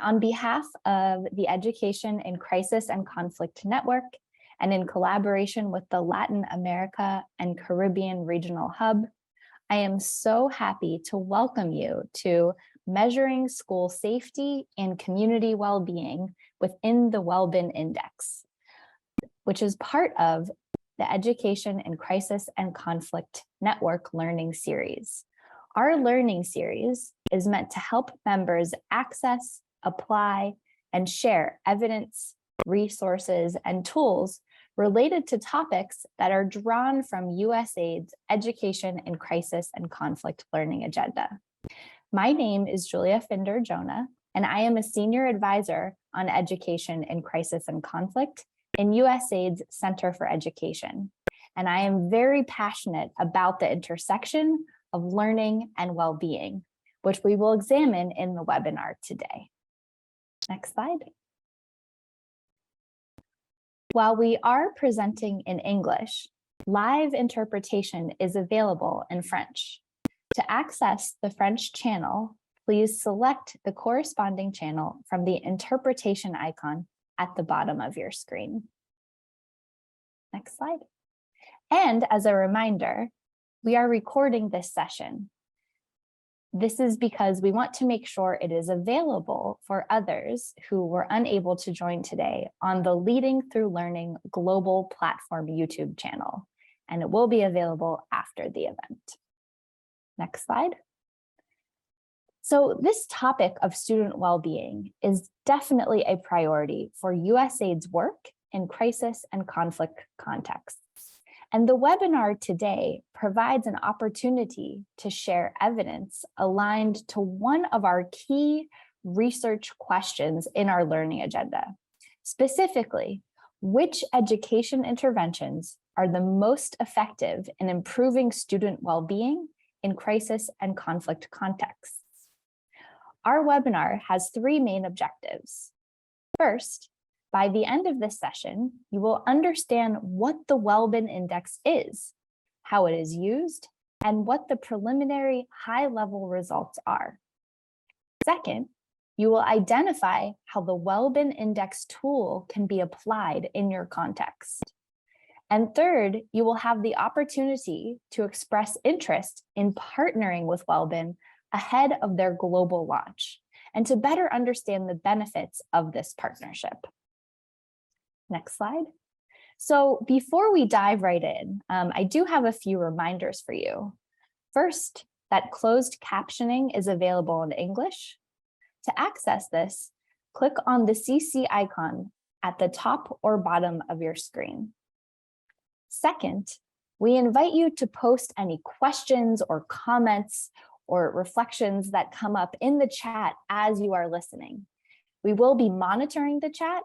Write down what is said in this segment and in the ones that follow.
On behalf of the Education in Crisis and Conflict Network, and in collaboration with the Latin America and Caribbean Regional Hub, I am so happy to welcome you to Measuring School Safety and Community Wellbeing within the Welbin Index, which is part of the Education in Crisis and Conflict Network Learning Series. Our learning series is meant to help members access, apply, and share evidence, resources, and tools related to topics that are drawn from USAID's Education in Crisis and Conflict Learning agenda. My name is Julia Finder-Jonah, and I am a Senior Advisor on Education in Crisis and Conflict in USAID's Center for Education. And I am very passionate about the intersection of learning and well-being, which we will examine in the webinar today. Next slide. While we are presenting in English, live interpretation is available in French. To access the French channel, please select the corresponding channel from the interpretation icon at the bottom of your screen. Next slide. And as a reminder, we are recording this session. This is because we want to make sure it is available for others who were unable to join today on the Leading Through Learning Global Platform YouTube channel, and it will be available after the event. Next slide. So this topic of student well-being is definitely a priority for USAID's work in crisis and conflict contexts. And the webinar today provides an opportunity to share evidence aligned to one of our key research questions in our learning agenda. Specifically, which education interventions are the most effective in improving student well-being in crisis and conflict contexts? Our webinar has three main objectives. First, by the end of this session, you will understand what the Welbin Index is, how it is used, and what the preliminary high-level results are. Second, you will identify how the Welbin Index tool can be applied in your context. And third, you will have the opportunity to express interest in partnering with Welbin ahead of their global launch, and to better understand the benefits of this partnership. Next slide. So before we dive right in, I do have a few reminders for you. First, that closed captioning is available in English. To access this, click on the CC icon at the top or bottom of your screen. Second, we invite you to post any questions or comments or reflections that come up in the chat as you are listening. We will be monitoring the chat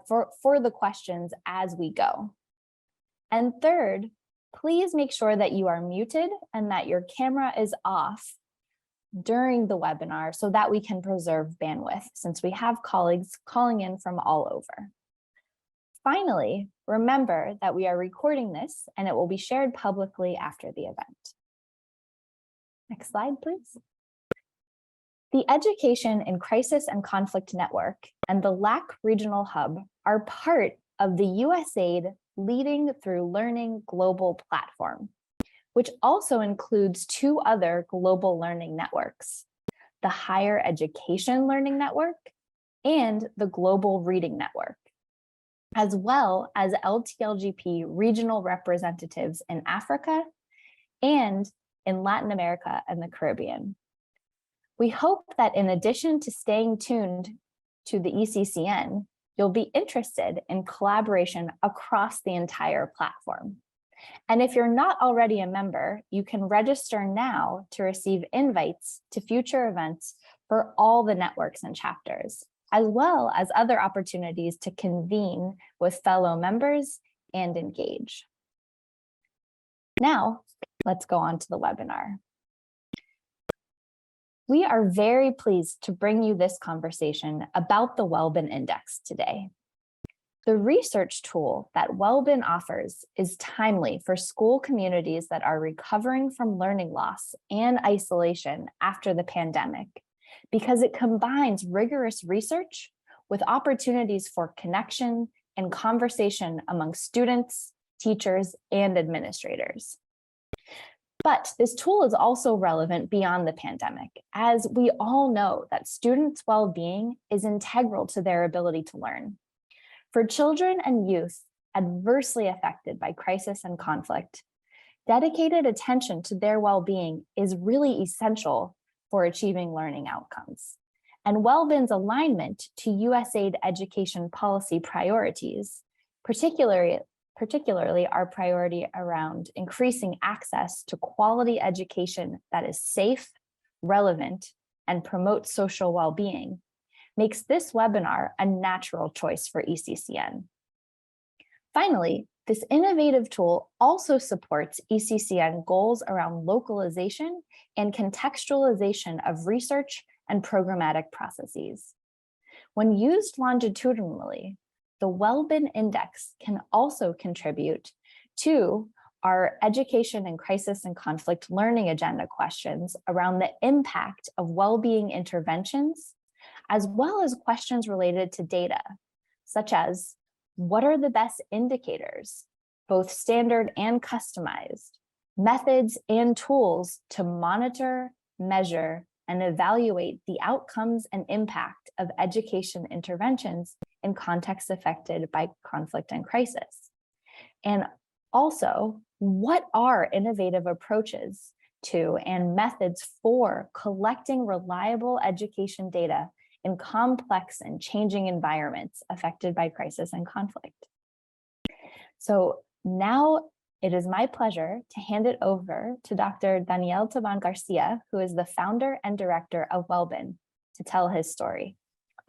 for the questions as we go. And third, please make sure that you are muted and that your camera is off during the webinar so that we can preserve bandwidth, since we have colleagues calling in from all over. Finally, remember that we are recording this and it will be shared publicly after the event. Next slide, please. The Education in Crisis and Conflict Network and the LAC Regional Hub are part of the USAID Leading Through Learning Global Platform, which also includes two other global learning networks, the Higher Education Learning Network and the Global Reading Network, as well as LTLGP regional representatives in Africa and in Latin America and the Caribbean. We hope that in addition to staying tuned to the ECCN, you'll be interested in collaboration across the entire platform. And if you're not already a member, you can register now to receive invites to future events for all the networks and chapters, as well as other opportunities to convene with fellow members and engage. Now, let's go on to the webinar. We are very pleased to bring you this conversation about the Welbin Index today. The research tool that Welbin offers is timely for school communities that are recovering from learning loss and isolation after the pandemic, because it combines rigorous research with opportunities for connection and conversation among students, teachers, and administrators. But this tool is also relevant beyond the pandemic, as we all know that students' well-being is integral to their ability to learn. For children and youth adversely affected by crisis and conflict, dedicated attention to their well-being is really essential for achieving learning outcomes. And Welbin's alignment to USAID education policy priorities, particularly our priority around increasing access to quality education that is safe, relevant, and promotes social well-being, makes this webinar a natural choice for ECCN. Finally, this innovative tool also supports ECCN goals around localization and contextualization of research and programmatic processes. When used longitudinally, the Welbin Index can also contribute to our education and crisis and conflict learning agenda questions around the impact of well-being interventions, as well as questions related to data, such as what are the best indicators, both standard and customized, methods and tools to monitor, measure, and evaluate the outcomes and impact of education interventions in contexts affected by conflict and crisis. And also, what are innovative approaches to and methods for collecting reliable education data in complex and changing environments affected by crisis and conflict? So now it is my pleasure to hand it over to Dr. Tobón García, who is the founder and director of Welbin, to tell his story.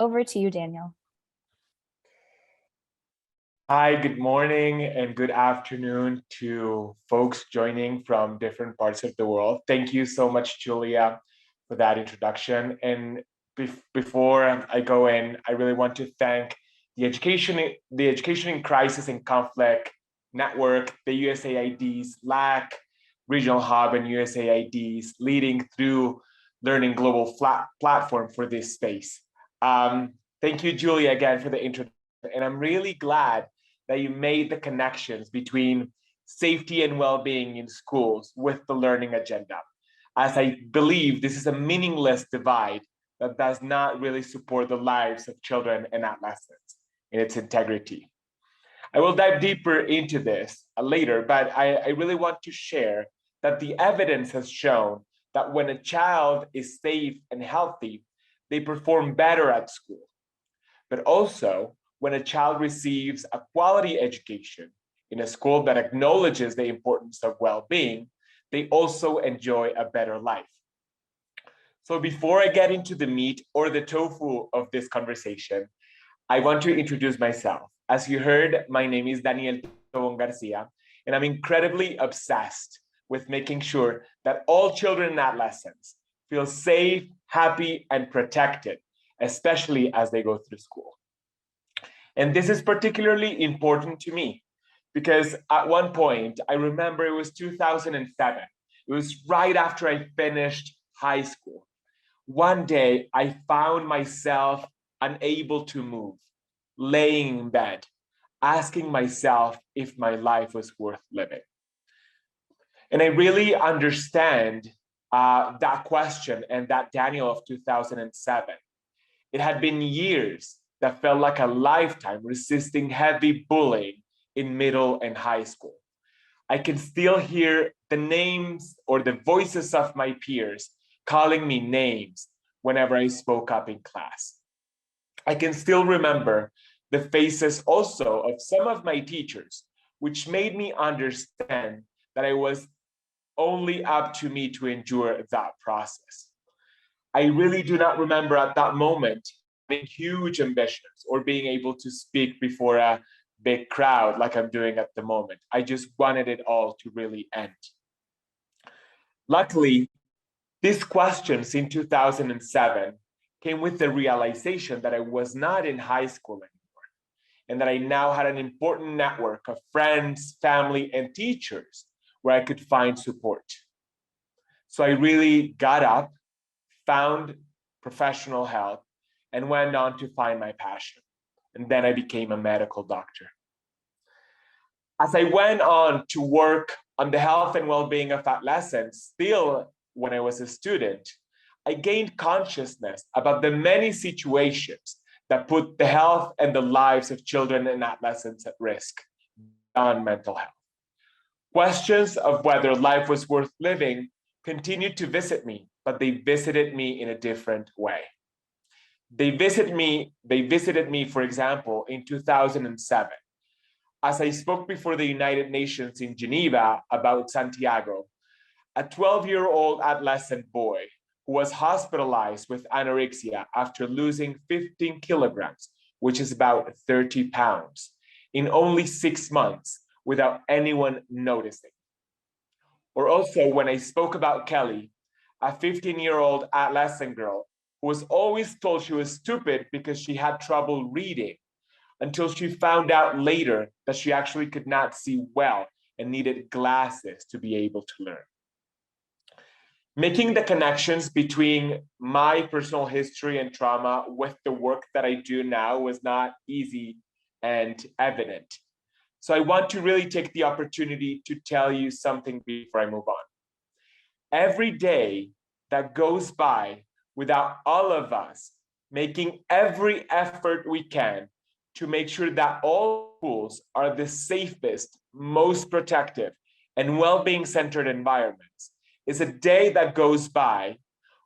Over to you, Daniel. Hi, good morning and good afternoon to folks joining from different parts of the world. Thank you so much, Julia, for that introduction. And before I go in, I really want to thank the Education in Crisis and Conflict Network, the USAID's LAC Regional Hub, and USAID's Leading Through Learning Global platform for this space. Thank you, Julia, again for the introduction. And I'm really glad that you made the connections between safety and well-being in schools with the learning agenda, as I believe this is a meaningless divide that does not really support the lives of children and adolescents in its integrity. I will dive deeper into this later, but I really want to share that the evidence has shown that when a child is safe and healthy, they perform better at school. But also, when a child receives a quality education in a school that acknowledges the importance of well-being, they also enjoy a better life. So before I get into the meat or the tofu of this conversation, I want to introduce myself. As you heard, my name is Tobón García, and I'm incredibly obsessed with making sure that all children and adolescents feel safe, happy, and protected, especially as they go through school. And this is particularly important to me because at one point, I remember it was 2007. It was right after I finished high school. One day, I found myself unable to move, laying in bed, asking myself if my life was worth living. And I really understand that question and that Daniel of 2007. It had been years that felt like a lifetime resisting heavy bullying in middle and high school. I can still hear the names or the voices of my peers calling me names whenever I spoke up in class. I can still remember the faces also of some of my teachers, which made me understand that it was only up to me to endure that process. I really do not remember at that moment having huge ambitions or being able to speak before a big crowd like I'm doing at the moment. I just wanted it all to really end. Luckily, these questions in 2007 came with the realization that I was not in high school anymore, and that I now had an important network of friends, family, and teachers where I could find support. So I really got up, found professional health, and went on to find my passion. And then I became a medical doctor. As I went on to work on the health and well-being of adolescents, still when I was a student, I gained consciousness about the many situations that put the health and the lives of children and adolescents at risk beyond mental health. Questions of whether life was worth living continued to visit me, but they visited me in a different way. They visited me, for example, in 2007, as I spoke before the United Nations in Geneva about Santiago, a 12-year-old adolescent boy who was hospitalized with anorexia after losing 15 kilograms, which is about 30 pounds, in only 6 months without anyone noticing. Or also when I spoke about Kelly, a 15-year-old adolescent girl who was always told she was stupid because she had trouble reading, until she found out later that she actually could not see well and needed glasses to be able to learn. Making the connections between my personal history and trauma with the work that I do now was not easy and evident. So I want to really take the opportunity to tell you something before I move on. Every day that goes by without all of us making every effort we can to make sure that all schools are the safest, most protective, and well-being centered environments is a day that goes by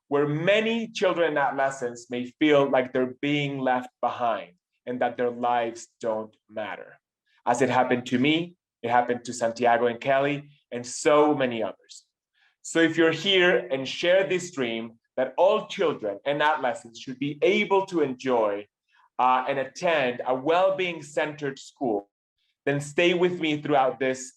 where many children and adolescents may feel like they're being left behind and that their lives don't matter. As it happened to me, it happened to Santiago and Kelly, and so many others. So if you're here and share this dream that all children and adolescents should be able to enjoy and attend a well-being centered school, then stay with me throughout this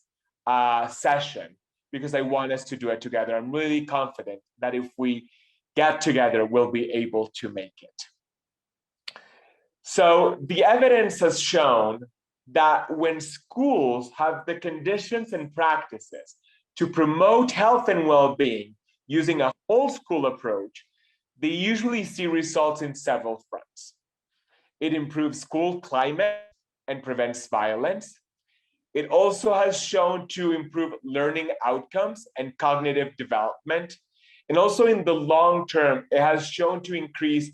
session, because I want us to do it together. I'm really confident that if we get together, we'll be able to make it. So the evidence has shown that when schools have the conditions and practices to promote health and well-being using a whole school approach, they usually see results in several fronts. It improves school climate and prevents violence. It also has shown to improve learning outcomes and cognitive development. And also in the long term, it has shown to increase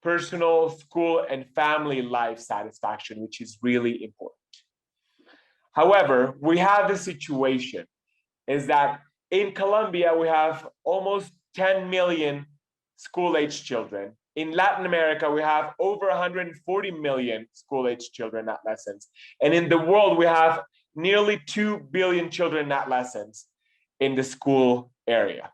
personal, school, and family life satisfaction, which is really important. However, we have a situation is that in Colombia, we have almost 10 million school-age children. In Latin America, we have over 140 million school-age children and adolescents. And in the world, we have nearly 2 billion children and adolescents in the school area.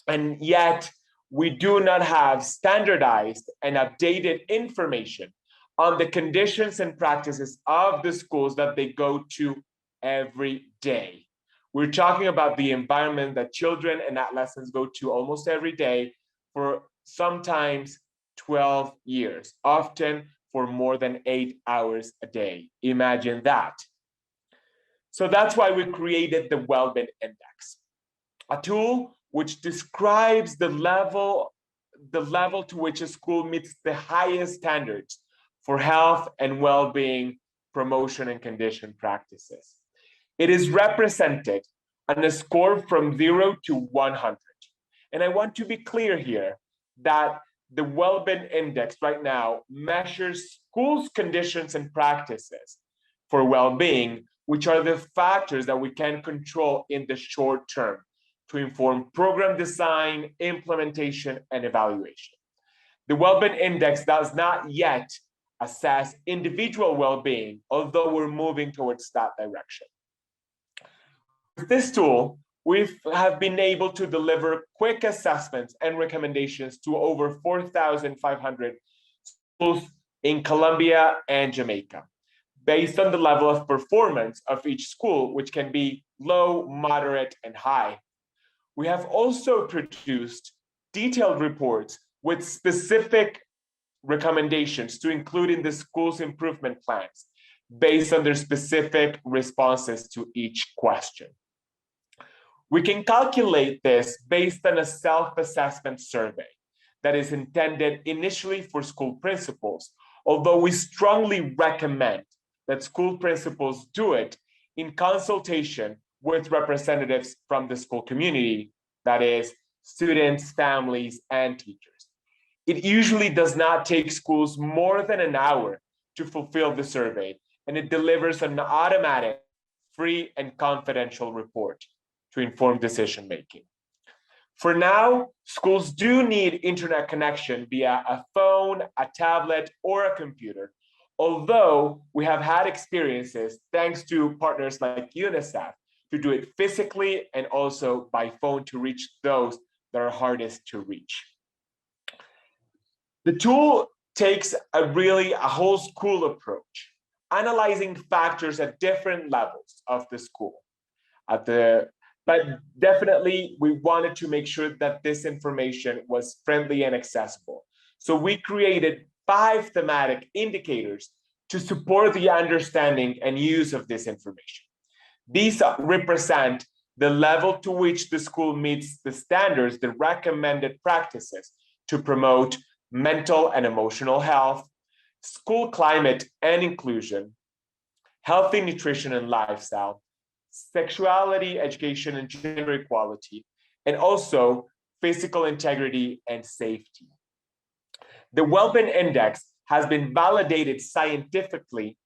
And yet, we do not have standardized and updated information on the conditions and practices of the schools that they go to every day. We're talking about the environment that children and adolescents go to almost every day for sometimes 12 years, often for more than 8 hours a day. Imagine that. So that's why we created the Welbin Index, a tool which describes the level to which a school meets the highest standards for health and well-being promotion and condition practices. It is represented on a score from 0 to 100. And I want to be clear here that the Welbin Index right now measures schools' conditions and practices for well-being, which are the factors that we can control in the short term to inform program design, implementation, and evaluation. The Welbin Index does not yet assess individual well-being, although we're moving towards that direction. With this tool, we have been able to deliver quick assessments and recommendations to over 4,500 schools in Colombia and Jamaica, based on the level of performance of each school, which can be low, moderate, and high. We have also produced detailed reports with specific recommendations to include in the school's improvement plans based on their specific responses to each question. We can calculate this based on a self-assessment survey that is intended initially for school principals, although we strongly recommend that school principals do it in consultation with representatives from the school community, that is, students, families, and teachers. It usually does not take schools more than an hour to fulfill the survey, and it delivers an automatic, free, and confidential report to inform decision-making. For now, schools do need internet connection via a phone, a tablet, or a computer, although we have had experiences, thanks to partners like UNICEF, to do it physically and also by phone to reach those that are hardest to reach. The tool takes a whole school approach, analyzing factors at different levels of the school. But definitely we wanted to make sure that this information was friendly and accessible. So we created 5 thematic indicators to support the understanding and use of this information. These represent the level to which the school meets the standards, the recommended practices to promote mental and emotional health, school climate and inclusion, healthy nutrition and lifestyle, sexuality, education, and gender equality, and also physical integrity and safety. The Welbin Index has been validated scientifically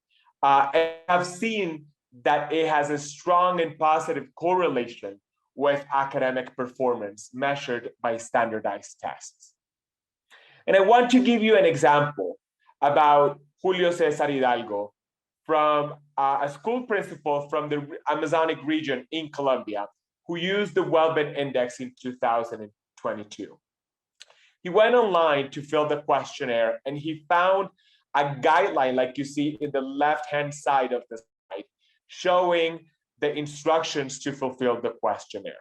and have seen that it has a strong and positive correlation with academic performance measured by standardized tests. And I want to give you an example about Julio Cesar Hidalgo, from a school principal from the Amazonic region in Colombia, who used the Welbin Index in 2022. He went online to fill the questionnaire and he found a guideline, like you see in the left-hand side of the slide, showing the instructions to fulfill the questionnaire.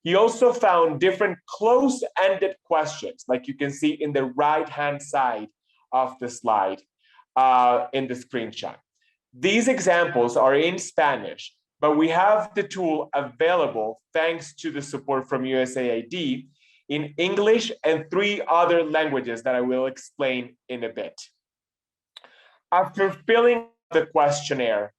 He also found different close-ended questions, like you can see in the right-hand side of the slide in the screenshot. These examples are in Spanish, but we have the tool available thanks to the support from USAID in English and 3 other languages that I will explain in a bit. After filling the questionnaire,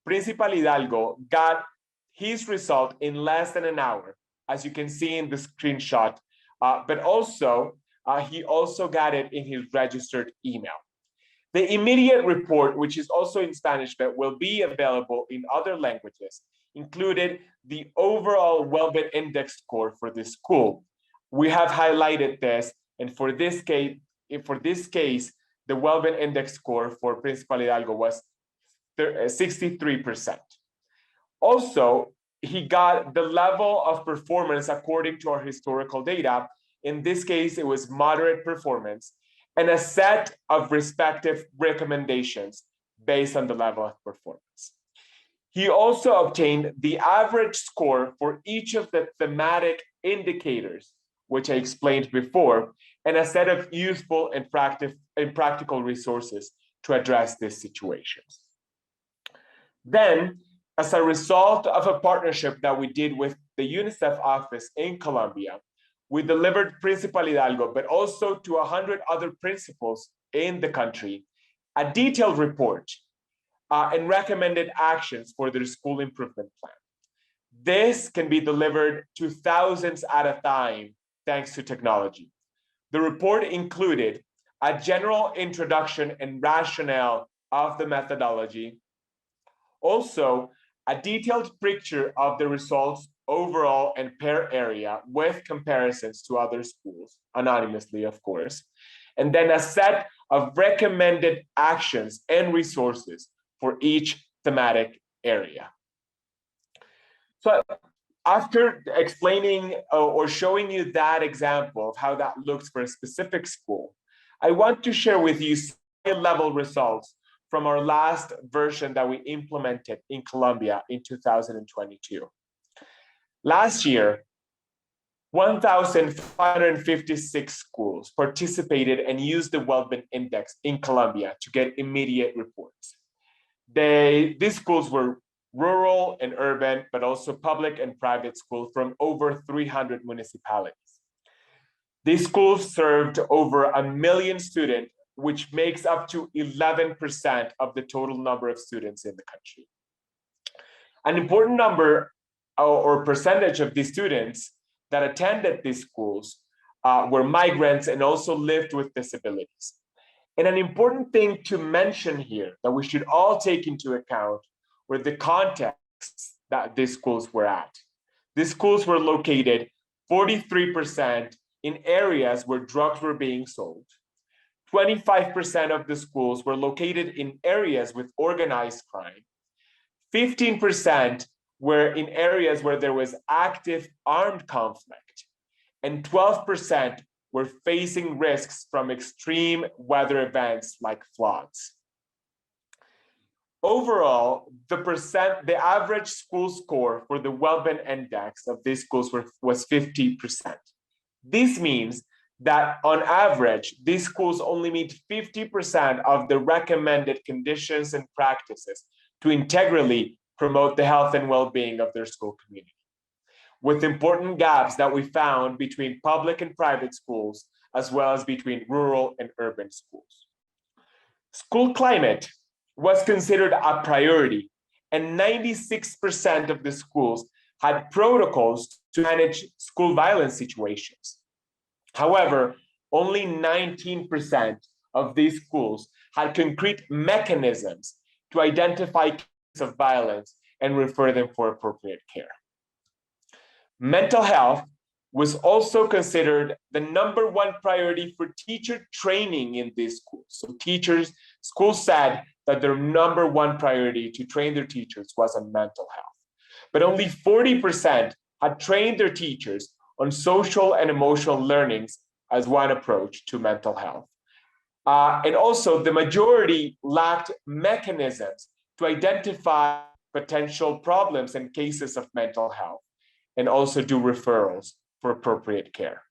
Principal Hidalgo got his result in less than an hour, as you can see in the screenshot, but also he also got it in his registered email. The immediate report, which is also in Spanish but will be available in other languages, included the overall Welbin Index score for this school. We have highlighted this, and for this case, the Welbin Index score for Principal Hidalgo was 63%. Also, he got the level of performance according to our historical data. In this case, it was moderate performance, and a set of respective recommendations based on the level of performance. He also obtained the average score for each of the thematic indicators, which I explained before, and a set of useful and practical resources to address these situations. Then, as a result of a partnership that we did with the UNICEF office in Colombia, we delivered Principal Hidalgo, but also to 100 other principals in the country, a detailed report and recommended actions for their school improvement plan. This can be delivered to thousands at a time, thanks to technology. The report included a general introduction and rationale of the methodology, also a detailed picture of the results overall and per area with comparisons to other schools, anonymously, of course, and then a set of recommended actions and resources for each thematic area. So after explaining or showing you that example of how that looks for a specific school, I want to share with you high-level results from our last version that we implemented in Colombia in 2022. Last year, 1,556 schools participated and used the Welbin Index in Colombia to get immediate reports. These schools were rural and urban, but also public and private schools from over 300 municipalities. These schools served over 1 million students, which makes up to 11% of the total number of students in the country. An important number or percentage of these students that attended these schools were migrants and also lived with disabilities. And an important thing to mention here that we should all take into account were the contexts that these schools were at. These schools were located 43% in areas where drugs were being sold. 25% of the schools were located in areas with organized crime. 15% were in areas where there was active armed conflict. And 12% were facing risks from extreme weather events like floods. Overall, the average school score for the Welbin Index of these schools was 50%. This means that on average, these schools only meet 50% of the recommended conditions and practices to integrally promote the health and well-being of their school community, with important gaps that we found between public and private schools, as well as between rural and urban schools. School climate was considered a priority, and 96% of the schools had protocols to manage school violence situations. However, only 19% of these schools had concrete mechanisms to identify cases of violence and refer them for appropriate care. Mental health was also considered the #1 priority for teacher training in these schools. So schools said that their #1 priority to train their teachers was on mental health. But only 40% had trained their teachers on social and emotional learnings as one approach to mental health. And also the majority lacked mechanisms to identify potential problems and cases of mental health, and also do referrals for appropriate care.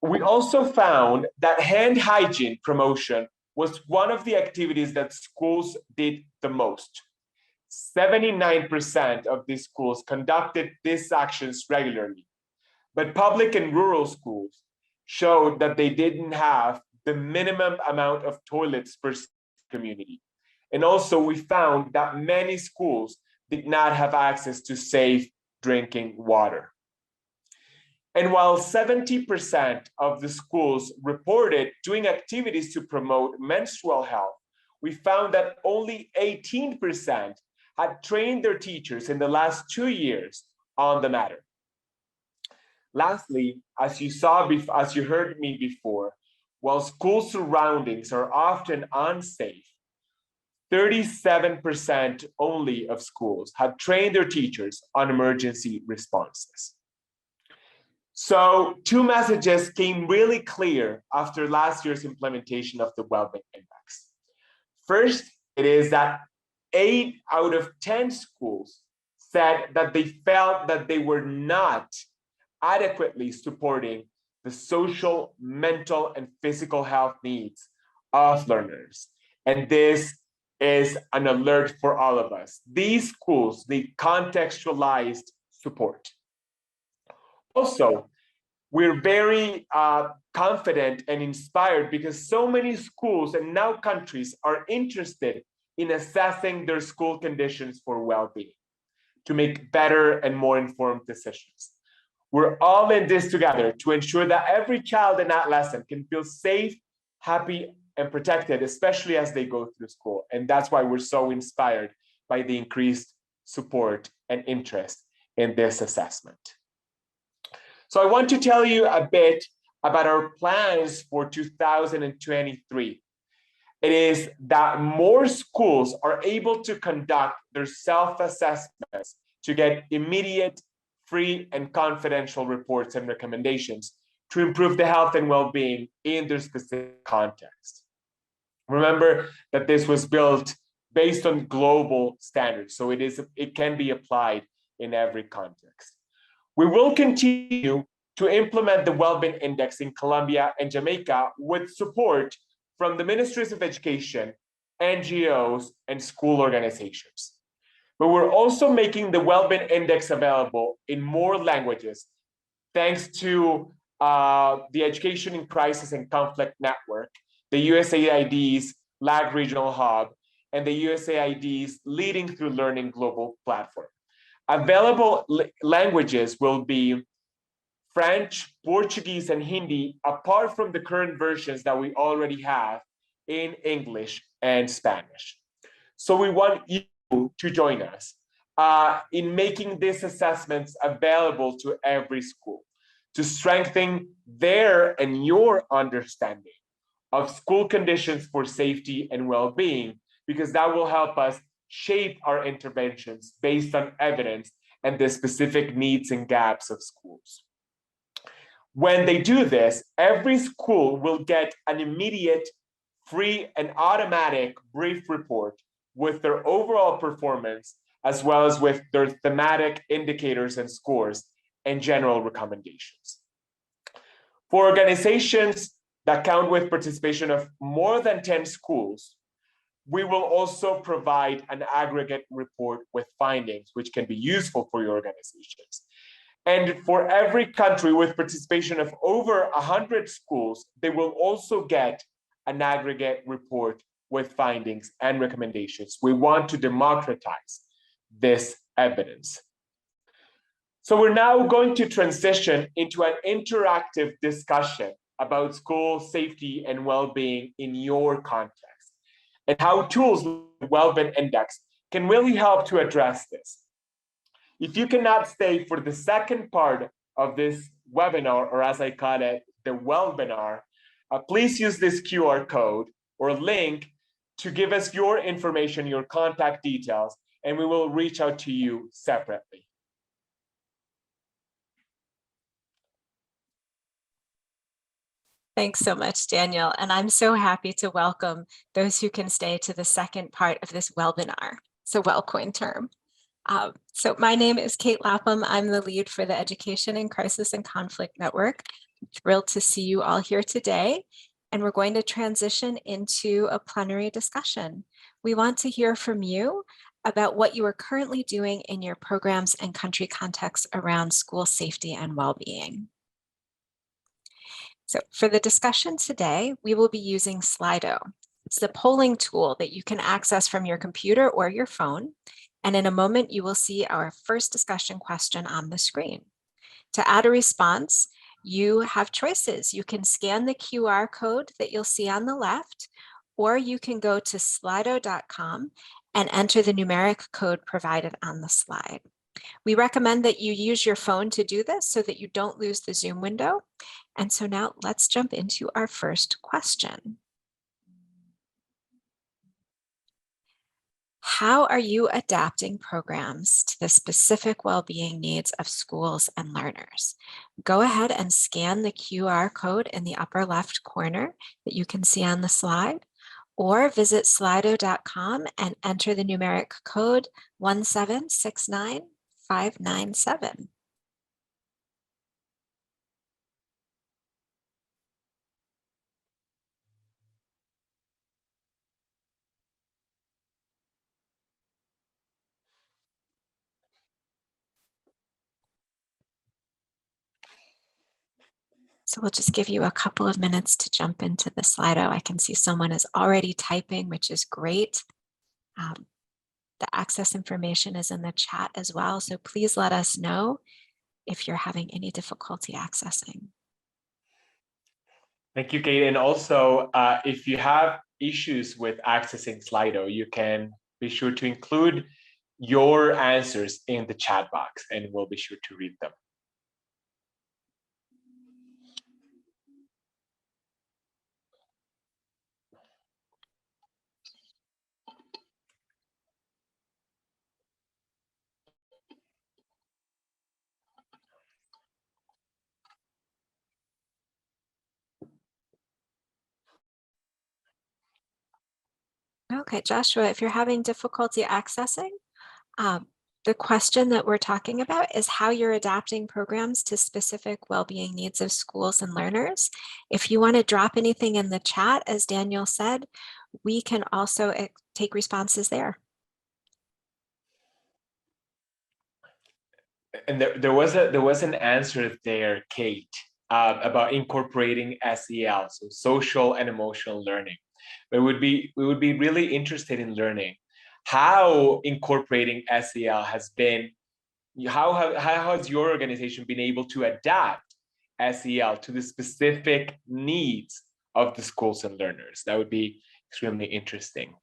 We also found that hand hygiene promotion was one of the activities that schools did the most. 79% of these schools conducted these actions regularly, but public and rural schools showed that they didn't have the minimum amount of toilets per community. And also we found that many schools did not have access to safe drinking water. And while 70% of the schools reported doing activities to promote menstrual health, we found that only 18% had trained their teachers in the last 2 years on the matter. Lastly, as you heard me before, while school surroundings are often unsafe, 37% only of schools had trained their teachers on emergency responses. So 2 messages came really clear after last year's implementation of the Welbin Index. First, it is that 8 out of 10 schools said that they felt that they were not adequately supporting the social, mental, and physical health needs of learners. And this is an alert for all of us. These schools need contextualized support. Also, we're very confident and inspired because so many schools and now countries are interested in assessing their school conditions for well-being to make better and more informed decisions. We're all in this together to ensure that every child and adolescent can feel safe, happy, and protected, especially as they go through school. And that's why we're so inspired by the increased support and interest in this assessment. So I want to tell you a bit about our plans for 2023. It is that more schools are able to conduct their self-assessments to get immediate, free, and confidential reports and recommendations to improve the health and well-being in their specific context. Remember that this was built based on global standards, so it can be applied in every context. We will continue to implement the Welbin Index in Colombia and Jamaica with support from the Ministries of Education, NGOs, and school organizations. But we're also making the Welbin Index available in more languages thanks to the Education in Crisis and Conflict Network, the USAID's LAG Regional Hub, and the USAID's Leading Through Learning Global Platform. Available languages will be French, Portuguese, and Hindi, apart from the current versions that we already have in English and Spanish. So we want you to join us in making these assessments available to every school to strengthen their and your understanding of school conditions for safety and well-being, because that will help us shape our interventions based on evidence and the specific needs and gaps of schools. When they do this, every school will get an immediate, free, and automatic brief report with their overall performance, as well as with their thematic indicators and scores and general recommendations. For organizations that count with participation of more than 10 schools, we will also provide an aggregate report with findings, which can be useful for your organizations. And for every country with participation of over 100 schools, they will also get an aggregate report with findings and recommendations. We want to democratize this evidence. So we're now going to transition into an interactive discussion about school safety and well-being in your context, and how tools like Welbin Index can really help to address this. If you cannot stay for the second part of this webinar, or as I call it, the Welbinar, please use this QR code or link to give us your information, your contact details, and we will reach out to you separately. Thanks so much, Daniel. And I'm so happy to welcome those who can stay to the second part of this webinar. It's a well-coined term. So my name is Kate Lapham. I'm the lead for the Education in Crisis and Conflict Network. I'm thrilled to see you all here today. And we're going to transition into a plenary discussion. We want to hear from you about what you are currently doing in your programs and country contexts around school safety and well-being. So for the discussion today, we will be using Slido. It's the polling tool that you can access from your computer or your phone. And in a moment, you will see our first discussion question on the screen. To add a response, you have choices. You can scan the QR code that you'll see on the left, or you can go to slido.com and enter the numeric code provided on the slide. We recommend that you use your phone to do this so that you don't lose the Zoom window. And so now let's jump into our first question. How are you adapting programs to the specific well-being needs of schools and learners? Go ahead and scan the QR code in the upper left corner that you can see on the slide, or visit slido.com and enter the numeric code 1769597. So we'll just give you a couple of minutes to jump into the Slido. I can see someone is already typing, which is great. The access information is in the chat as well. So please let us know if you're having any difficulty accessing. Thank you, Kate. And also, if you have issues with accessing Slido, you can be sure to include your answers in the chat box, and we'll be sure to read them. Okay, Joshua, if you're having difficulty accessing, the question that we're talking about is how you're adapting programs to specific well-being needs of schools and learners. If you want to drop anything in the chat, as Daniel said, we can also take responses there. And there was an answer there, Kate, about incorporating SEL, so social and emotional learning. But we would be really interested in learning how incorporating SEL has been. How has your organization been able to adapt SEL to the specific needs of the schools and learners? That would be extremely interesting.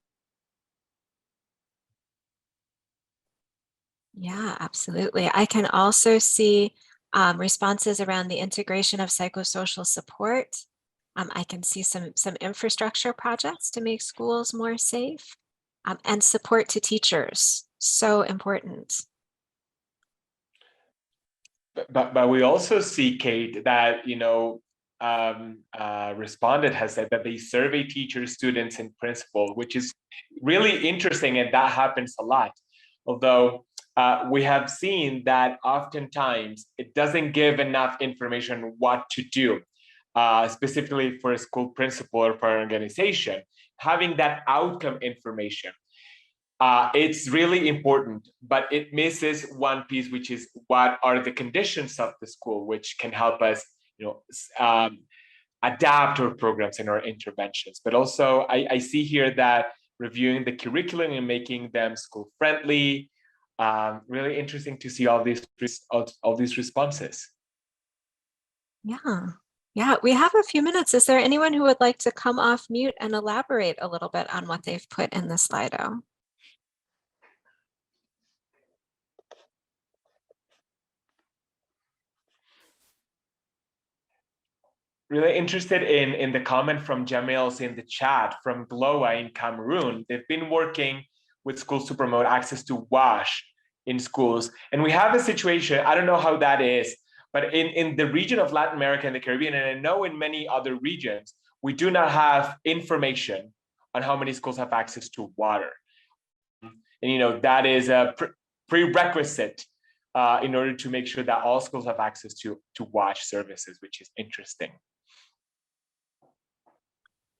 Yeah, absolutely. I can also see responses around the integration of psychosocial support. I can see some infrastructure projects to make schools more safe, and support to teachers. So important. But we also see, Kate, that respondent has said that they survey teachers, students, and principal, which is really interesting, and that happens a lot. Although we have seen that oftentimes it doesn't give enough information what to do, specifically for a school principal or for an organization. Having that outcome information, it's really important, but it misses one piece, which is what are the conditions of the school, which can help us, adapt our programs and our interventions. But also, I see here that reviewing the curriculum and making them school friendly. Really interesting to see all these responses. Yeah, we have a few minutes. Is there anyone who would like to come off mute and elaborate a little bit on what they've put in the Slido? Really interested in the comment from Jamil's in the chat from GLOA in Cameroon. They've been working with schools to promote access to wash in schools. And we have a situation, I don't know how that is, but in the region of Latin America and the Caribbean, and I know in many other regions, we do not have information on how many schools have access to water. And that is a prerequisite in order to make sure that all schools have access to wash services, which is interesting.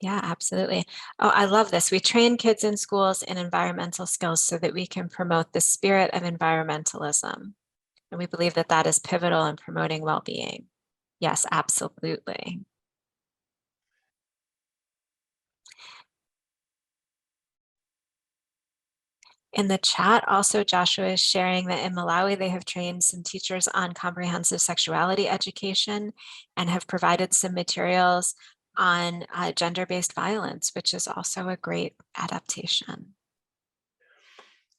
Yeah, absolutely. Oh, I love this. We train kids in schools in environmental skills so that we can promote the spirit of environmentalism. And we believe that that is pivotal in promoting well-being. Yes, absolutely. In the chat, also Joshua is sharing that in Malawi, they have trained some teachers on comprehensive sexuality education and have provided some materials on gender-based violence, which is also a great adaptation.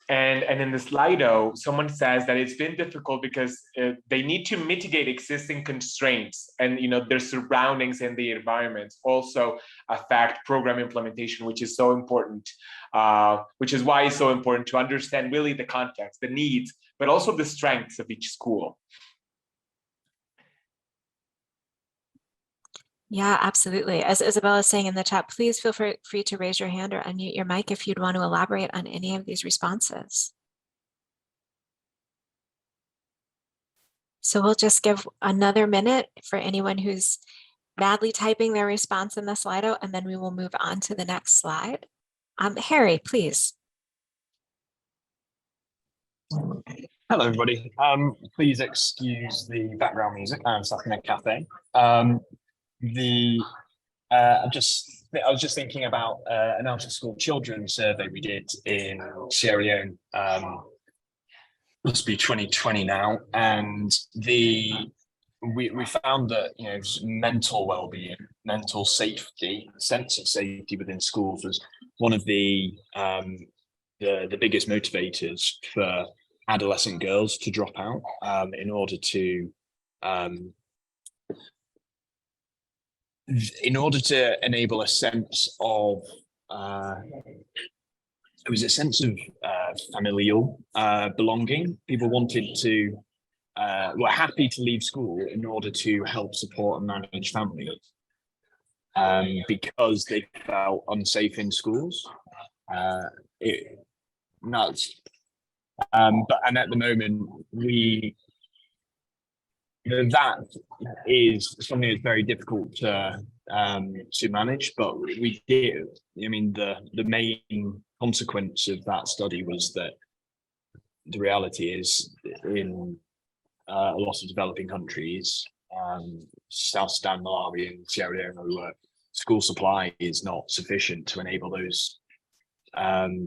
And in the Slido, someone says that it's been difficult because they need to mitigate existing constraints, and their surroundings and the environments also affect program implementation, which is so important, which is why it's so important to understand really the context, the needs, but also the strengths of each school. Yeah, absolutely. As Isabella is saying in the chat, please feel free to raise your hand or unmute your mic if you'd want to elaborate on any of these responses. So we'll just give another minute for anyone who's madly typing their response in the Slido, and then we will move on to the next slide. Harry, please. Hello, everybody. Please excuse the background music. I'm stuck in a cafe. I was just thinking about an out-of-school children survey we did in Sierra Leone. Must be 2020 now, and we found that mental well-being, mental safety, sense of safety within schools was one of the biggest motivators for adolescent girls to drop out in order to enable a sense of it was a sense of familial belonging. People were happy to leave school in order to help support and manage families because they felt unsafe in schools. Nuts. And at the moment, that is something that's very difficult to manage, but we did. I mean, the main consequence of that study was that the reality is in a lot of developing countries, South Sudan, Malawi, and Sierra Leone, where school supply is not sufficient to enable those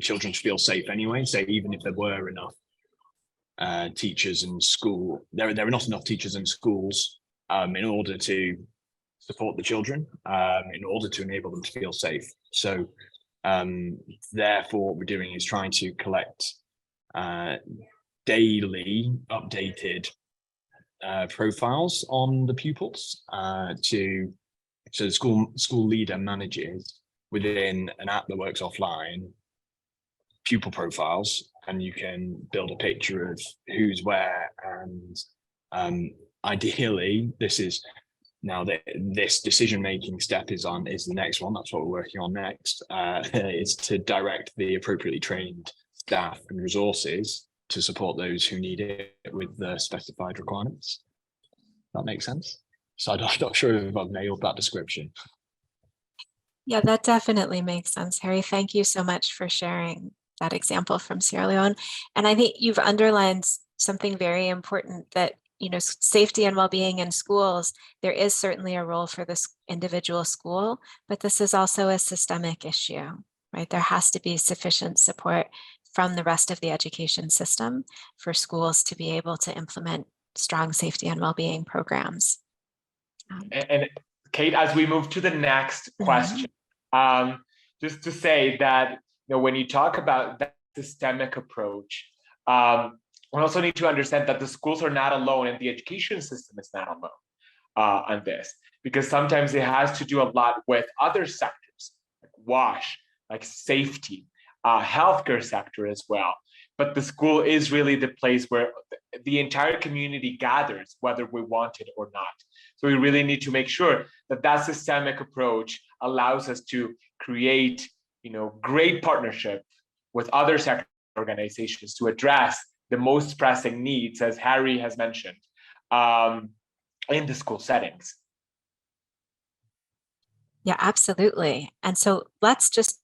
children to feel safe anyway. So even if there were enough teachers in school, there are not enough teachers in schools in order to support the children, in order to enable them to feel safe. So therefore, what we're doing is trying to collect daily updated profiles on the pupils so the school leader manages within an app that works offline pupil profiles, and you can build a picture of who's where. And ideally, this decision-making step is the next one. That's what we're working on next, is to direct the appropriately trained staff and resources to support those who need it with the specified requirements. That makes sense? So I'm not sure if I've nailed that description. Yeah, that definitely makes sense, Harry. Thank you so much for sharing that example from Sierra Leone. And I think you've underlined something very important, that safety and well-being in schools, there is certainly a role for this individual school, but this is also a systemic issue, right? There has to be sufficient support from the rest of the education system for schools to be able to implement strong safety and well-being programs. And Kate, as we move to the next question, just to say that when you talk about that systemic approach, we also need to understand that the schools are not alone, and the education system is not alone on this, because sometimes it has to do a lot with other sectors, like WASH, like safety, healthcare sector as well. But the school is really the place where the entire community gathers, whether we want it or not. So we really need to make sure that that systemic approach allows us to create, great partnership with other sector organizations to address the most pressing needs, as Harry has mentioned, in the school settings. Yeah, absolutely. And so let's just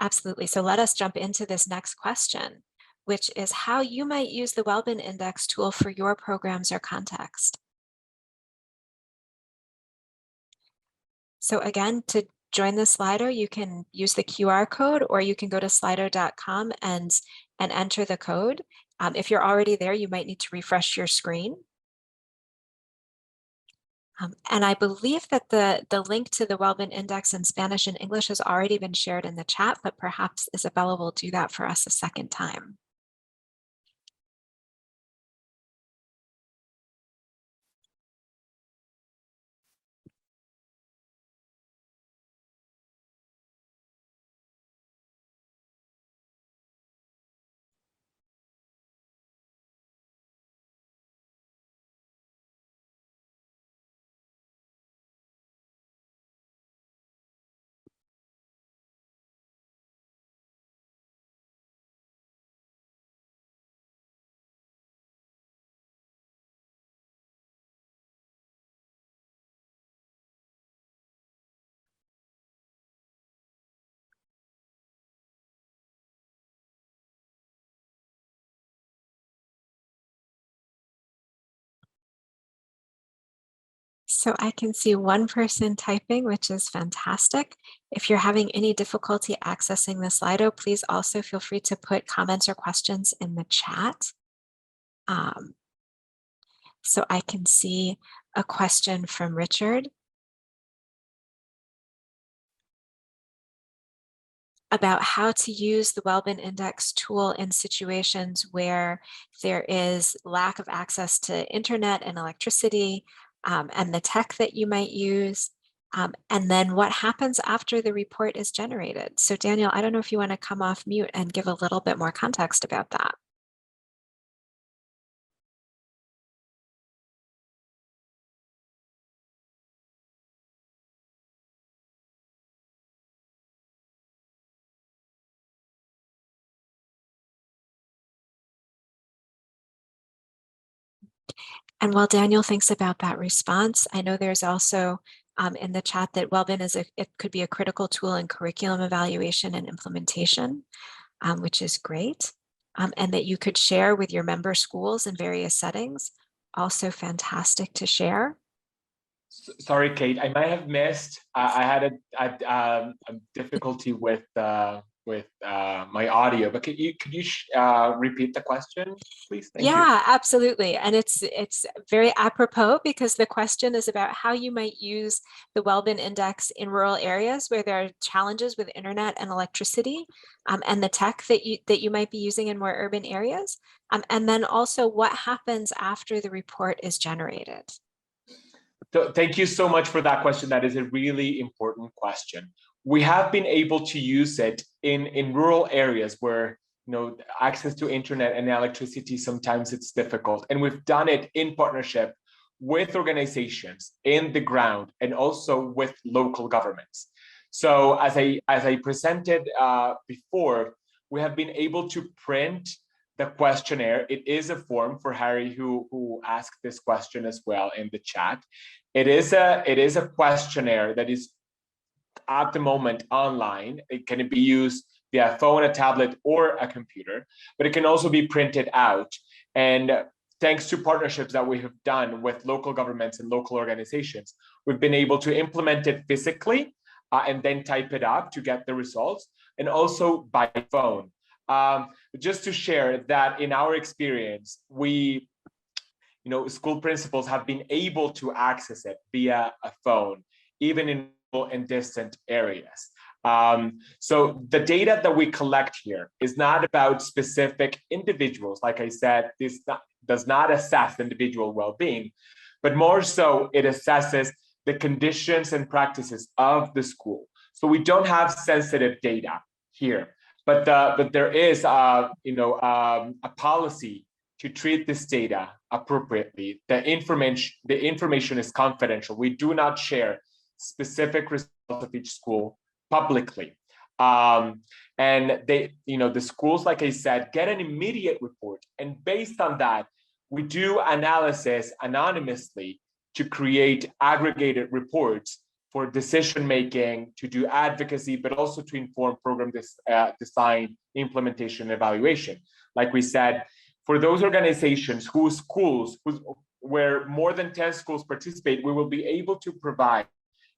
Absolutely. So let us jump into this next question, which is how you might use the Welbin Index tool for your programs or context. So again, to join the Slido, you can use the QR code, or you can go to slido.com and enter the code. If you're already there, you might need to refresh your screen. And I believe that the link to the Welbin Index in Spanish and English has already been shared in the chat, but perhaps Isabella will do that for us a second time. So I can see one person typing, which is fantastic. If you're having any difficulty accessing the Slido, please also feel free to put comments or questions in the chat. So I can see a question from Richard about how to use the Welbin Index tool in situations where there is lack of access to internet and electricity, and the tech that you might use, and then what happens after the report is generated. So Daniel, I don't know if you want to come off mute and give a little bit more context about that. And while Daniel thinks about that response, I know there's also in the chat that Welbin it could be a critical tool in curriculum evaluation and implementation, which is great. And that you could share with your member schools in various settings. Also fantastic to share. Sorry, Kate, I might have missed. I had a difficulty with my audio, but could you repeat the question, please? Thank you. Yeah, absolutely. And it's very apropos because the question is about how you might use the Welbin Index in rural areas where there are challenges with internet and electricity, and the tech that you might be using in more urban areas. And then also what happens after the report is generated. So thank you so much for that question. That is a really important question. We have been able to use it in rural areas where access to internet and electricity, sometimes it's difficult. And we've done it in partnership with organizations in the ground and also with local governments. So as I presented before, we have been able to print the questionnaire. It is a form for Harry who asked this question as well in the chat. It is a questionnaire that is at the moment online. It can be used via phone, a tablet, or a computer, but it can also be printed out. And thanks to partnerships that we have done with local governments and local organizations, we've been able to implement it physically and then type it up to get the results, and also by phone. Just to share that in our experience, school principals have been able to access it via a phone, even in rural and distant areas. So the data that we collect here is not about specific individuals. Like I said, this does not assess individual well-being, but more so it assesses the conditions and practices of the school. So we don't have sensitive data here, but there is a policy to treat this data appropriately. The information is confidential. We do not share specific results of each school publicly. And the schools, like I said, get an immediate report. And based on that, we do analysis anonymously to create aggregated reports for decision-making, to do advocacy, but also to inform program design, implementation, and evaluation. Like we said, for those organizations where more than 10 schools participate, we will be able to provide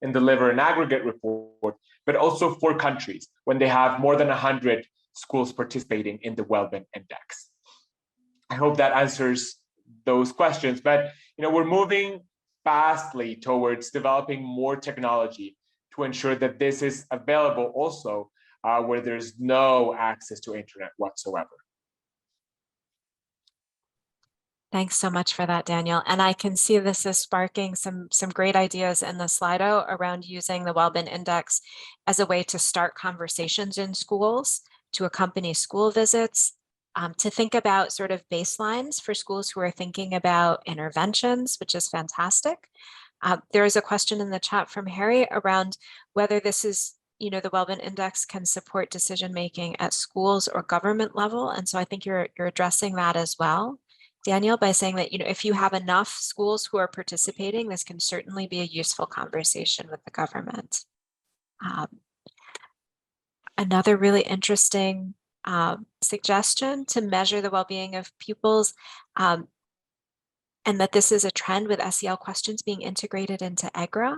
and deliver an aggregate report, but also for countries when they have more than 100 schools participating in the Welbin Index. I hope that answers those questions, but we're moving fastly towards developing more technology to ensure that this is available also where there's no access to internet whatsoever. Thanks so much for that, Daniel. And I can see this is sparking some great ideas in the Slido around using the Welbin Index as a way to start conversations in schools, to accompany school visits, to think about sort of baselines for schools who are thinking about interventions, which is fantastic. There is a question in the chat from Harry around whether this is, the Welbin Index can support decision-making at schools or government level. And so I think you're addressing that as well, Daniel, by saying that, if you have enough schools who are participating, this can certainly be a useful conversation with the government. Another really interesting suggestion to measure the well-being of pupils, and that this is a trend with SEL questions being integrated into EGRA.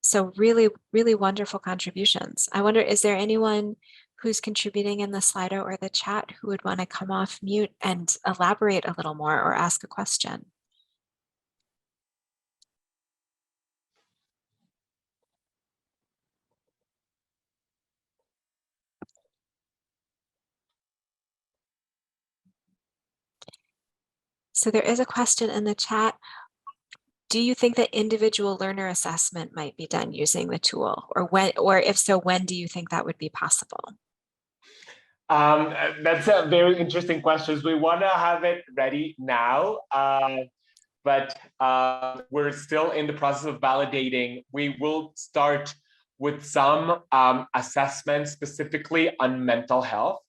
So really, really wonderful contributions. I wonder, is there anyone who's contributing in the Slido or the chat who would want to come off mute and elaborate a little more or ask a question? So there is a question in the chat. Do you think that individual learner assessment might be done using the tool, or if so, when do you think that would be possible? That's a very interesting question. We want to have it ready now, but we're still in the process of validating. We will start with some assessments specifically on mental health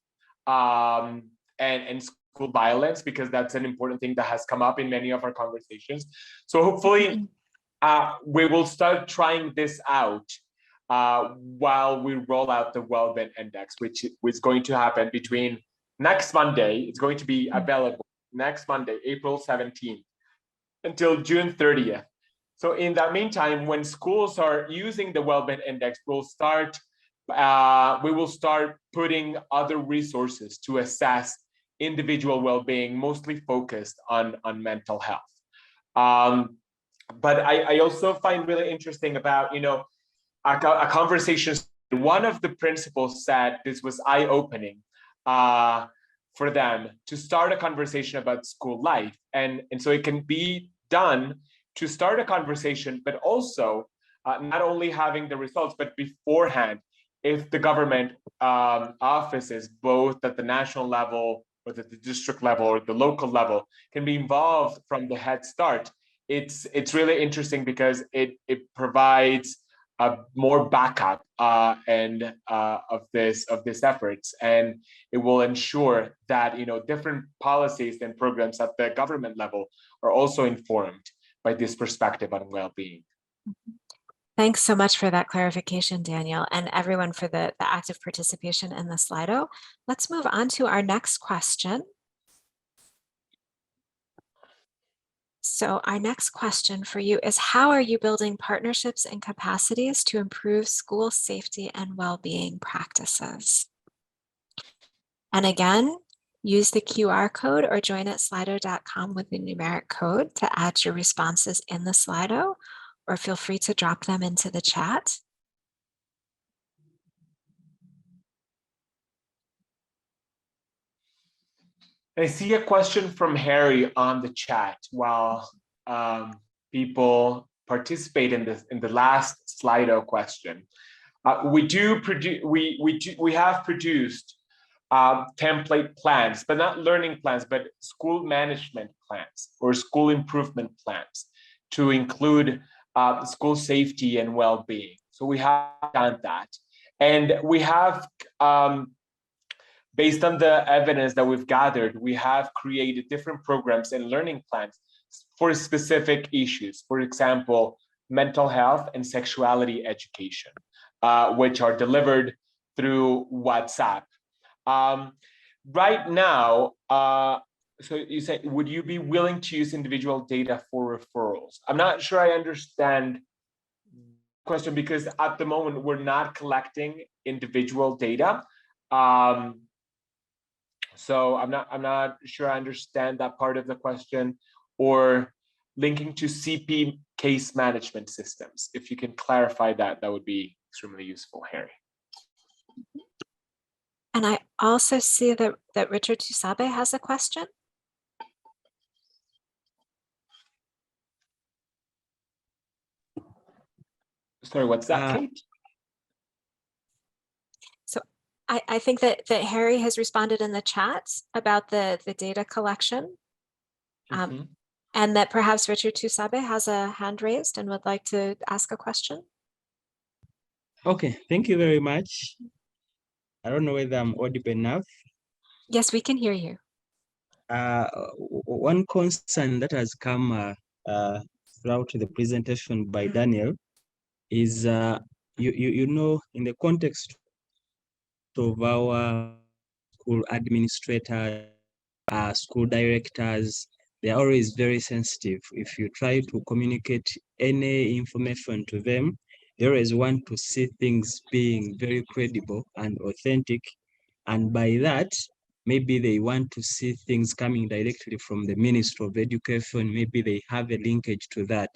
and school violence, because that's an important thing that has come up in many of our conversations. So hopefully we will start trying this out while we roll out the Welbin Index, which is going to happen between next Monday. It's going to be available next Monday, April 17th, until June 30th. So in that meantime, when schools are using the Welbin Index, we will start putting other resources to assess individual well-being, mostly focused on mental health. But I also find really interesting about, a conversation. One of the principals said this was eye-opening for them to start a conversation about school life. And so it can be done to start a conversation, but also not only having the results, but beforehand, if the government offices, both at the national level, or at the district level, or the local level, can be involved from the head start, it's really interesting because it provides more backup and of this efforts, and it will ensure that different policies and programs at the government level are also informed by this perspective on well-being. Thanks so much for that clarification, Daniel, and everyone for the active participation in the Slido. Let's move on to our next question. So our next question for you is, how are you building partnerships and capacities to improve school safety and well-being practices? And again, use the QR code or join at slido.com with the numeric code to add your responses in the Slido, or feel free to drop them into the chat. I see a question from Harry on the chat while people participate in the last Slido question. We have produced template plans, but not learning plans, but school management plans or school improvement plans to include school safety and well-being. So we have done that, and we have. Based on the evidence that we've gathered, we have created different programs and learning plans for specific issues. For example, mental health and sexuality education, which are delivered through WhatsApp. Right now, so you said, would you be willing to use individual data for referrals? I'm not sure I understand the question, because at the moment we're not collecting individual data. So I'm not sure I understand that part of the question, or linking to CP case management systems. If you can clarify that, that would be extremely useful, Harry. And I also see that Richard Tusabe has a question. Sorry, what's that, Kate? I think that Harry has responded in the chat about the data collection, and that perhaps Richard Tusabe has a hand raised and would like to ask a question. Okay, thank you very much. I don't know whether I'm audible enough. Yes, we can hear you. One concern that has come throughout the presentation by Daniel is, you know, in the context of our school administrators, school directors, they're always very sensitive. If you try to communicate any information to them, they always want to see things being very credible and authentic. And by that, maybe they want to see things coming directly from the Ministry of Education. Maybe they have a linkage to that.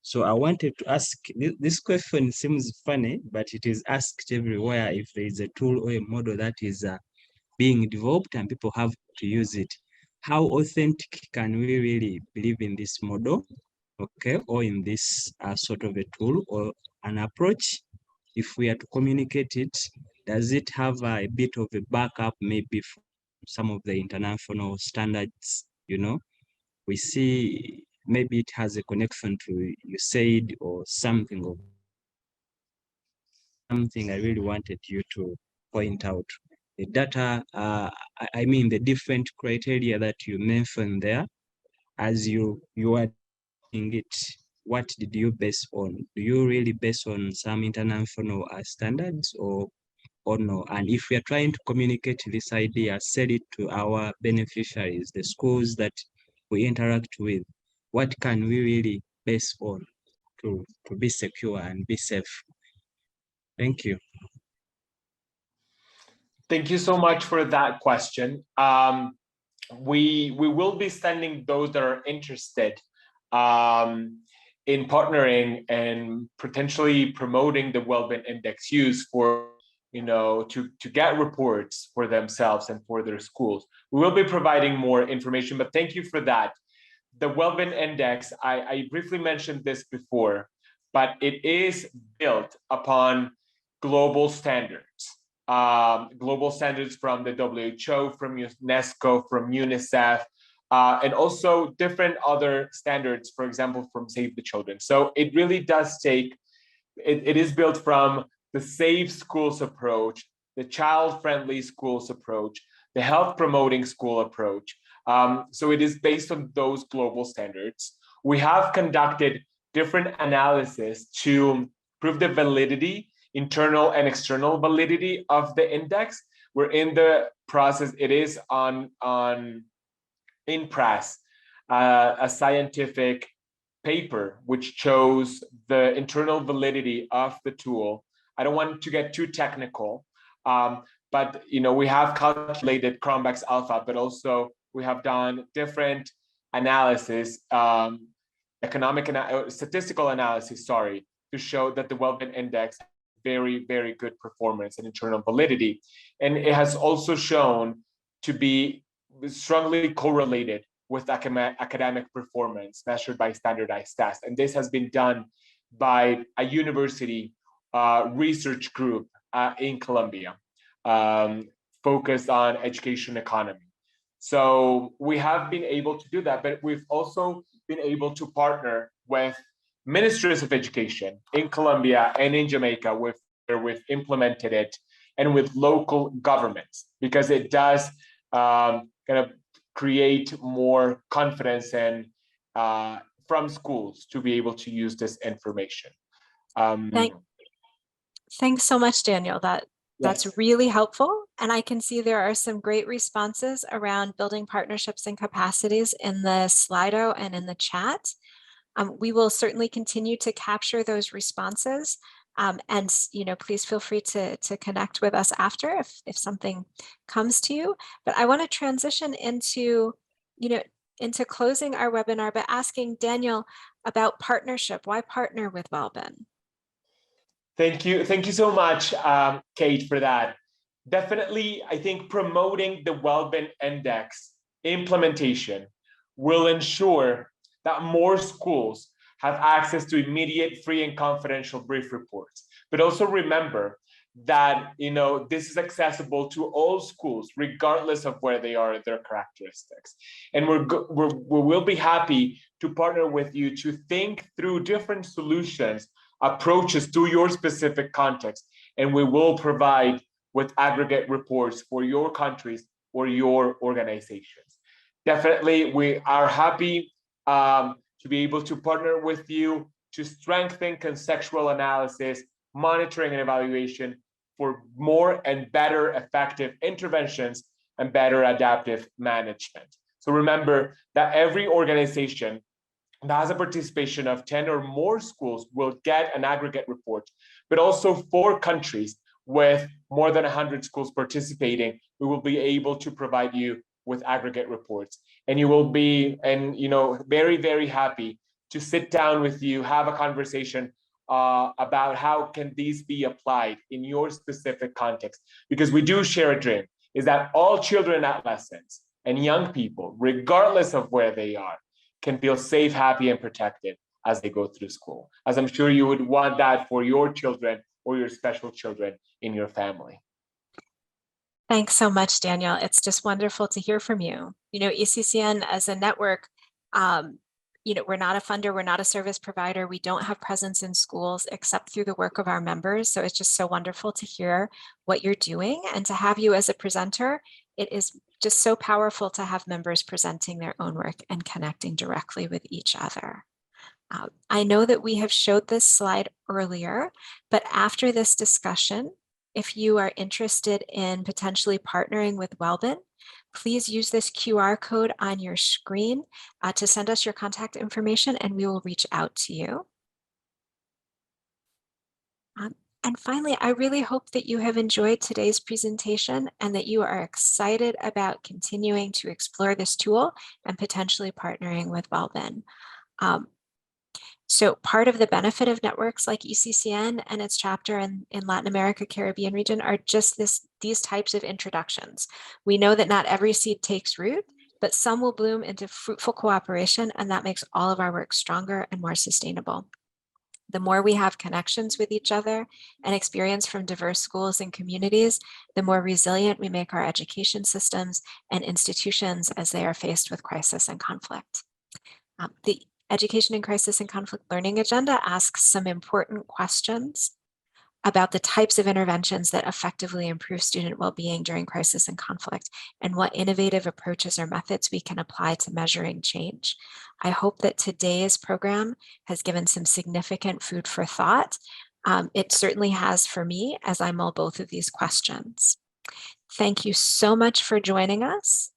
So I wanted to ask, this question seems funny, but it is asked everywhere. If there is a tool or a model that is being developed and people have to use it, how authentic can we really believe in this model, okay, or in this sort of a tool or an approach? If we are to communicate it, does it have a bit of a backup, maybe from some of the international standards? You know, we see maybe it has a connection to USAID or something of something I really wanted you to point out. The data, I mean the different criteria that you mentioned there, as you are doing it, what did you base on? Do you really base on some international standards or no? And if we are trying to communicate this idea, sell it to our beneficiaries, the schools that we interact with, what can we really base on to be secure and be safe? Thank you. Thank you so much for that question. We will be sending those that are interested in partnering and potentially promoting the Welbin Index use for, to get reports for themselves and for their schools. We will be providing more information, but thank you for that. The Welbin Index, I briefly mentioned this before, but it is built upon global standards. Global standards from the WHO, from UNESCO, from UNICEF, and also different other standards, for example, from Save the Children. So it really does take, it is built from the Safe Schools approach, the child-friendly schools approach, the health-promoting school approach. So it is based on those global standards. We have conducted different analysis to prove the validity, internal and external validity of the index. We're in the process. It is in press, a scientific paper which shows the internal validity of the tool. I don't want to get too technical, but we have calculated Cronbach's alpha, but also we have done different analysis, statistical analysis, to show that the Welbin Index very, very good performance and internal validity. And it has also shown to be strongly correlated with academic performance measured by standardized tests. And this has been done by a university research group in Colombia, focused on education economy. So we have been able to do that, but we've also been able to partner with ministries of education in Colombia and in Jamaica, where we've implemented it, and with local governments, because it does kind of create more confidence and from schools to be able to use this information. Thanks so much, Daniel. That's really helpful. And I can see there are some great responses around building partnerships and capacities in the Slido and in the chat. We will certainly continue to capture those responses. And please feel free to connect with us after if something comes to you. But I want to transition into closing our webinar by asking Daniel about partnership. Why partner with Welbin? Thank you so much, Kate, for that. Definitely, I think promoting the Welbin Index implementation will ensure that more schools have access to immediate, free, and confidential brief reports. But also remember that this is accessible to all schools, regardless of where they are, their characteristics. And we will be happy to partner with you to think through different solutions, approaches to your specific context, and we will provide with aggregate reports for your countries or your organizations. Definitely, we are happy to be able to partner with you to strengthen contextual analysis, monitoring and evaluation for more and better effective interventions and better adaptive management. So remember that every organization that has a participation of 10 or more schools will get an aggregate report, but also for countries with more than 100 schools participating, we will be able to provide you with aggregate reports. And you will be, very, very happy to sit down with you, have a conversation about how can these be applied in your specific context. Because we do share a dream, is that all children and adolescents and young people, regardless of where they are, can feel safe, happy, and protected as they go through school. As I'm sure you would want that for your children or your special children in your family. Thanks so much, Daniel. It's just wonderful to hear from you. ECCN as a network, we're not a funder, we're not a service provider. We don't have presence in schools except through the work of our members. So it's just so wonderful to hear what you're doing and to have you as a presenter. It is just so powerful to have members presenting their own work and connecting directly with each other. I know that we have showed this slide earlier, but after this discussion, if you are interested in potentially partnering with Welbin, please use this QR code on your screen to send us your contact information, and we will reach out to you. And finally, I really hope that you have enjoyed today's presentation and that you are excited about continuing to explore this tool and potentially partnering with Welbin. So part of the benefit of networks like ECCN and its chapter in Latin America, Caribbean region are just these types of introductions. We know that not every seed takes root, but some will bloom into fruitful cooperation, and that makes all of our work stronger and more sustainable. The more we have connections with each other and experience from diverse schools and communities, the more resilient we make our education systems and institutions as they are faced with crisis and conflict. The Education in Crisis and Conflict Learning agenda asks some important questions about the types of interventions that effectively improve student well-being during crisis and conflict, and what innovative approaches or methods we can apply to measuring change. I hope that today's program has given some significant food for thought. It certainly has for me as I mull both of these questions. Thank you so much for joining us.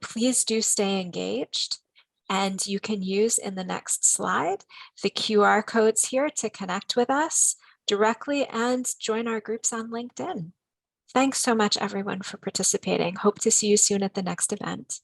Please do stay engaged. And you can use in the next slide the QR codes here to connect with us directly and join our groups on LinkedIn. Thanks so much, everyone, for participating. Hope to see you soon at the next event.